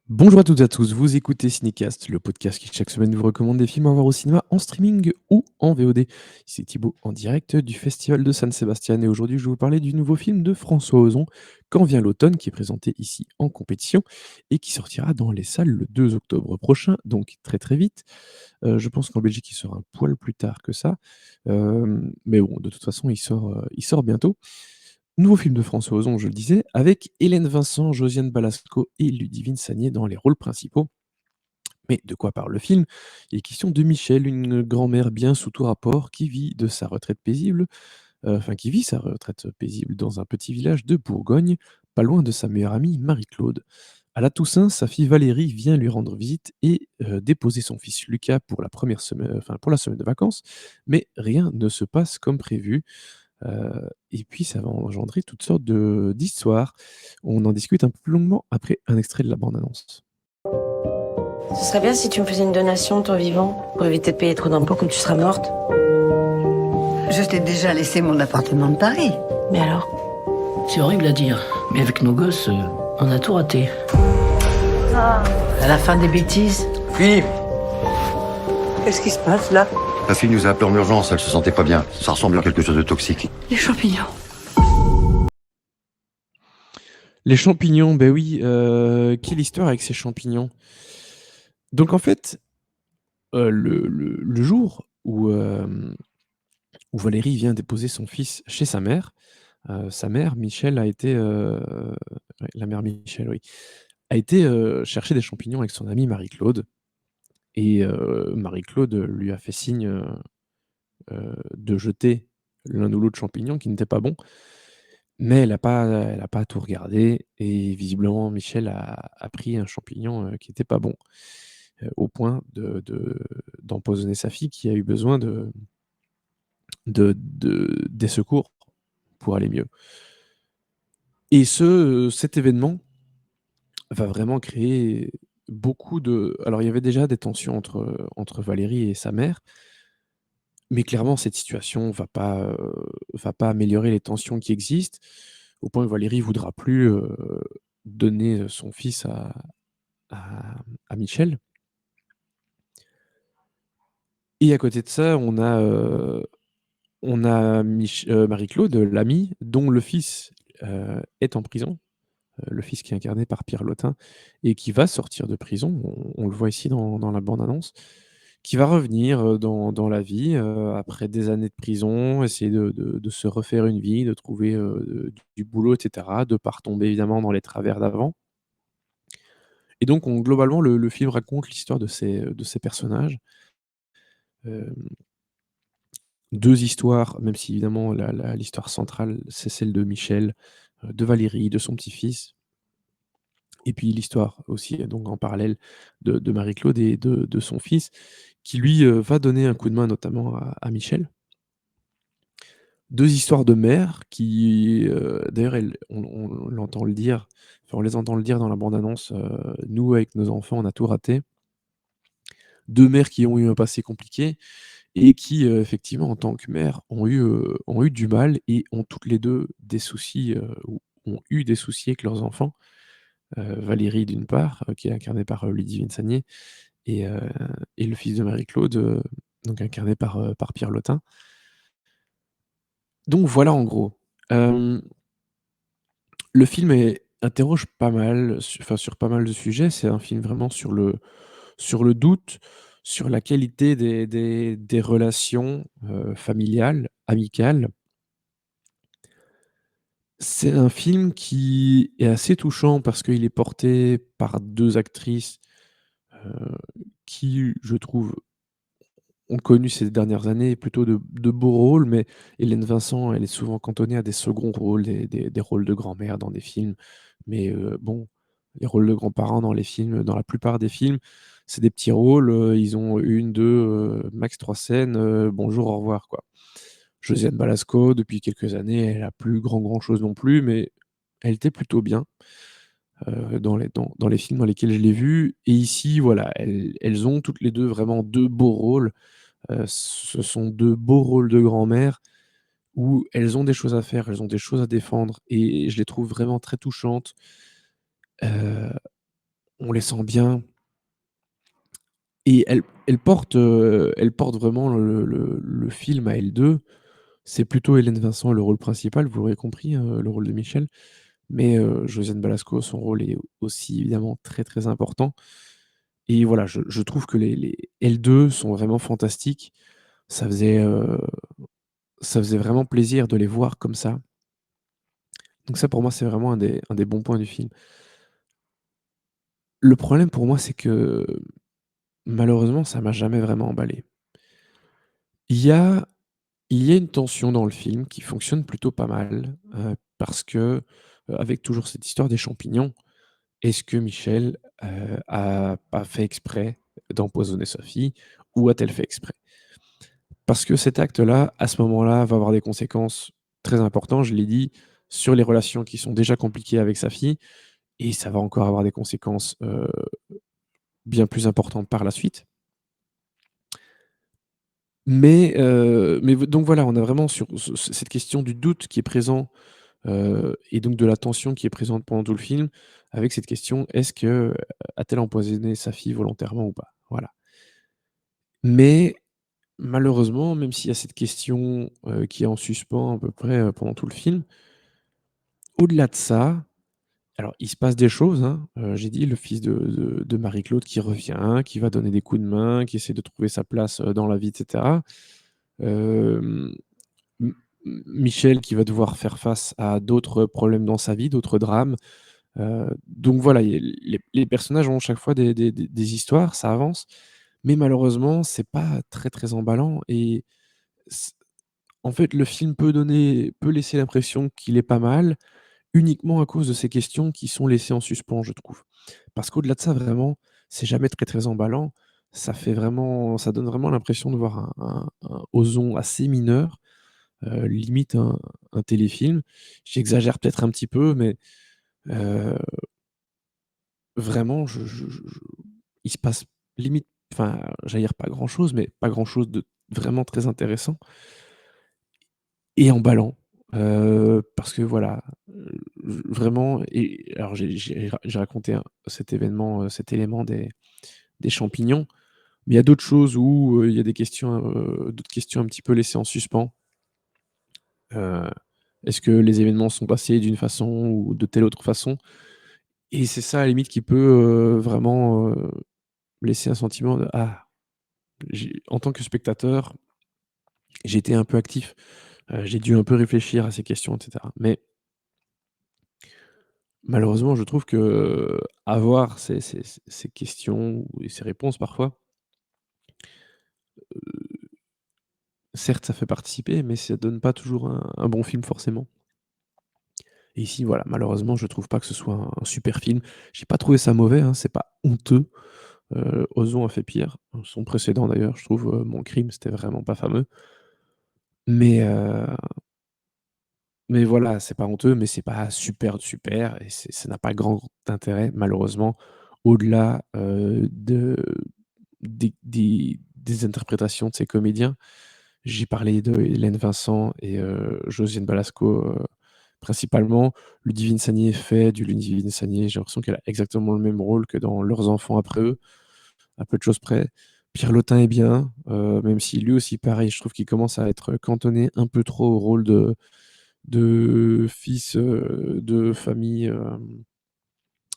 Bonjour à toutes et à tous, vous écoutez Cinécast, le podcast qui chaque semaine vous recommande des films à voir au cinéma en streaming ou en VOD. C'est Thibaut en direct du Festival de San Sebastian et aujourd'hui je vais vous parler du nouveau film de François Ozon, Quand vient l'automne, qui est présenté ici en compétition et qui sortira dans les salles le 2 octobre prochain, donc très très vite. Je pense qu'en Belgique il sort un poil plus tard que ça, mais bon, de toute façon il sort bientôt. Nouveau film de François Ozon, je le disais, avec Hélène Vincent, Josiane Balasco et Ludivine Sagné dans les rôles principaux. Mais de quoi parle le film? Il est question de Michel, une grand-mère bien sous tout rapport qui vit de sa retraite paisible, qui vit sa retraite paisible dans un petit village de Bourgogne, pas loin de sa meilleure amie Marie-Claude. À la Toussaint, sa fille Valérie vient lui rendre visite et déposer son fils Lucas pour la première semaine, pour la semaine de vacances, mais rien ne se passe comme prévu. Et puis ça va engendrer toutes sortes d'histoires. On en discute un peu plus longuement après un extrait de la bande annonce. Ce serait bien si tu me faisais une donation de ton vivant, pour éviter de payer trop d'impôts quand tu seras morte. Je t'ai déjà laissé mon appartement de Paris. Mais alors? C'est horrible à dire, mais avec nos gosses, on a tout raté. À la fin des bêtises. Philippe, Qu'est-ce qui se passe là? la fille nous a appelé en urgence, elle se sentait pas bien. Ça ressemble à quelque chose de toxique. Les champignons. Les champignons, ben oui, quelle histoire avec ces champignons? Donc en fait, le jour où Valérie vient déposer son fils chez sa mère Michel a été, ouais, la mère Michel, oui, a été, chercher des champignons avec son amie Marie-Claude et Marie-Claude lui a fait signe, de jeter l'un ou l'autre champignon qui n'était pas bon, mais elle a pas tout regardé et visiblement Michel a pris un champignon, qui était pas bon, au point d'empoisonner sa fille qui a eu besoin des secours pour aller mieux. Et cet événement va vraiment créer beaucoup de alors il y avait déjà des tensions entre Valérie et sa mère, mais clairement cette situation va pas améliorer les tensions qui existent, au point que Valérie voudra plus, donner, son fils à à Michel. Et à côté de ça, on a Marie-Claude, l'amie, dont le fils, est en prison, le fils qui est incarné par Pierre Lotin et qui va sortir de prison. On le voit ici dans la bande annonce, qui va revenir, dans la vie, après des années de prison, essayer de se refaire une vie, de trouver, du boulot et cetera, de pas retomber évidemment dans les travers d'avant. Et donc globalement, le film raconte l'histoire de ces personnages. Hem 2 histoires, même si évidemment l'histoire centrale, c'est celle de Michel, de Valérie, de son petit-fils et puis l'histoire aussi, donc en parallèle de Marie-Claude et de son fils qui lui, va donner un coup de main notamment à Michel. 2 histoires de mères qui, d'ailleurs on l'entend le dire, enfin on les entend le dire dans la bande annonce, «Nous avec nos enfants, on a tout raté». 2 mères qui ont eu un passé compliqué et qui, effectivement, en tant que mères, ont eu du mal et ont toutes les 2 des soucis, ou ont eu des soucis avec leurs enfants. Valérie d'une part, qui est incarnée par, Ludivine Sagné et heu et le fils de Marie-Claude, donc incarné par Pierre Lotin. Donc voilà en gros. Hem, le film interroge pas mal, sur pas mal de sujets. C'est un film vraiment sur le doute, sur la qualité des relations, familiales, amicales. C'est un film qui est assez touchant parce qu'il est porté par 2 actrices, heu, qui, je trouve, ont connu ces dernières années plutôt de beaux rôles, mais Hélène Vincent, elle est souvent cantonnée à des seconds rôles, des rôles de grand-mère dans des films. Mais bon, les rôles de grands-parents dans les films, dans la plupart des films, c'est des petits rôles, ils ont 1, 2, max 3 scènes, bonjour, au revoir, quoi. Josiane Balasco, depuis quelques années, elle a plus grand chose non plus, mais elle était plutôt bien, dans les films dans lesquels je l'ai vue et ici, voilà, elles ont toutes les 2 vraiment 2 beaux rôles. Ce sont 2 beaux rôles de grand-mère où elles ont des choses à faire, elles ont des choses à défendre et je les trouve vraiment très touchantes. Heu, on les sent bien et elle porte vraiment le film à elle 2. C'est plutôt Hélène Vincent le rôle principal, vous l'aurez compris, le rôle de Michel, mais Josiane Balasco, son rôle est aussi évidemment très, très important et voilà, je trouve que les elles 2 sont vraiment fantastiques. Ça faisait, heu, ça faisait vraiment plaisir de les voir comme ça. Donc ça, pour moi, c'est vraiment un des bons points du film. Le problème pour moi, c'est que malheureusement, ça m'a jamais vraiment emballé. Il y a il y a une tension dans le film qui fonctionne plutôt pas mal, parce que, avec toujours cette histoire des champignons, est-ce que Michel, a pas fait exprès d'empoisonner sa fille ou a-t-elle fait exprès? Parce que cet acte-là, à ce moment-là, va avoir des conséquences très importantes, je l'ai dit, sur les relations qui sont déjà compliquées avec sa fille et ça va encore avoir des conséquences, bien plus importantes par la suite. Mais donc voilà, on a vraiment sur cette question du doute qui est présent, et donc de la tension qui est présente pendant tout le film, avec cette question: «Est-ce que, a-t-elle empoisonné sa fille volontairement ou pas?» Voilà. Mais malheureusement, même s'il y a cette question, qui est en suspens à peu près, pendant tout le film, au-delà de ça, alors il se passe des choses, hein, j'ai dit le fils de Marie-Claude qui revient, qui va donner des coups de main, qui essaie de trouver sa place, dans la vie et cetera. Hem, M Michel qui va devoir faire face à d'autres problèmes dans sa vie, d'autres drames, donc voilà, il y a les personnages ont chaque fois des histoires, ça avance, mais malheureusement, c'est pas très, très emballant et c en fait, le film peut laisser l'impression qu'il est pas mal, uniquement à cause de ces questions qui sont laissées en suspens, je trouve. Parce qu'au-delà de ça, vraiment, c'est jamais très, très emballant. Ça donne vraiment l'impression de voir un Ozon assez mineur, limite un téléfilm. J'exagère peut-être un petit peu, mais heu, vraiment il se passe limite enfin, j'allais dire pas grand-chose, mais pas grand-chose de vraiment très intéressant et emballant. Parce que voilà, vraiment et alors j'ai raconté cet événement, cet élément des champignons, mais il y a d'autres choses où, il y a d'autres questions un petit peu laissées en suspens. Heu, est-ce que les événements sont passés d'une façon ou de telle autre façon? Et c'est ça à la limite qui peut, vraiment, laisser un sentiment de: «Ah!» j'ai en tant que spectateur, j'ai été un peu actif, j'ai dû un peu réfléchir à ces questions et cetera. Mais malheureusement, je trouve qu'avoir ces questions et ces réponses parfois, certes ça fait participer, mais ça donne pas toujours un bon film forcément. Et ici, voilà, malheureusement, je trouve pas que ce soit un super film. J'ai pas trouvé ça mauvais, hein, c'est pas honteux. Ozon a fait pire. Son précédent d'ailleurs, je trouve, Mon Crime, c'était vraiment pas fameux. Mais voilà, c'est pas honteux, mais c'est pas super, super et ça n'a pas grand intérêt malheureusement, au-delà, des interprétations de ces comédiens. J'ai parlé de Hélène Vincent et Josiane Balasco, principalement. Ludivine Sagnier fait du Ludivine Sagnier, j'ai l'impression qu'elle a exactement le même rôle que dans Leurs enfants après eux, à peu de choses près. Pierre Lotin est bien, même si lui aussi pareil, je trouve qu'il commence à être cantonné un peu trop au rôle de fils, de famille,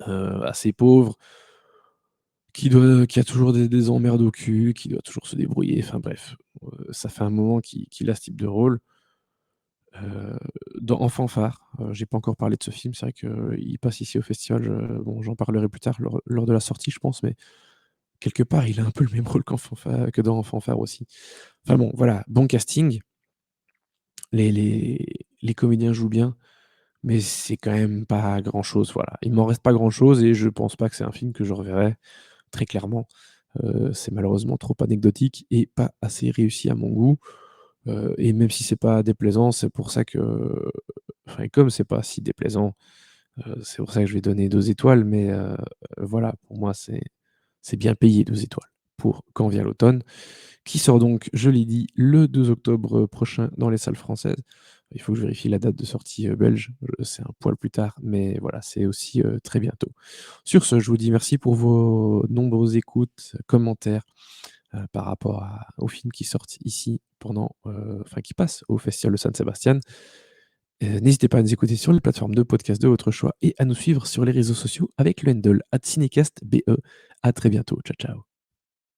assez pauvre, qui a toujours des emmerdes au cul, qui doit toujours se débrouiller, enfin bref, ça fait un moment qu'il a ce type de rôle. Heu, dans En Fanfare, j'ai pas encore parlé de ce film, c'est vrai qu'il passe ici au festival, bon j'en parlerai plus tard lors de la sortie je pense, mais quelque part il a un peu le même rôle que dans En Fanfare aussi. Enfin bon voilà, bon casting, les comédiens jouent bien. Mais c'est quand même pas grand-chose, voilà. Il m'en reste pas grand-chose et je pense pas que c'est un film que je reverrai, très clairement. C'est malheureusement trop anecdotique et pas assez réussi à mon goût, et même si c'est pas déplaisant, c'est pour ça que enfin, et comme c'est pas si déplaisant, c'est pour ça que je vais donner 2 étoiles, mais voilà, pour moi, c'est bien payé 2 étoiles pour Quand vient l'automne, qui sort donc, je l'ai dit, le 2 octobre prochain dans les salles françaises. Il faut que je vérifie la date de sortie, belge, c'est un poil plus tard, mais voilà, c'est aussi, très bientôt. Sur ce, je vous dis merci pour vos nombreuses écoutes, commentaires, par rapport aux films qui sortent ici pendant, enfin qui passent au Festival de San Sebastian. N'hésitez pas à nous écouter sur les plateformes de podcast de votre choix et à nous suivre sur les réseaux sociaux avec le handle @cinecastbe. À très bientôt. Ciao, ciao.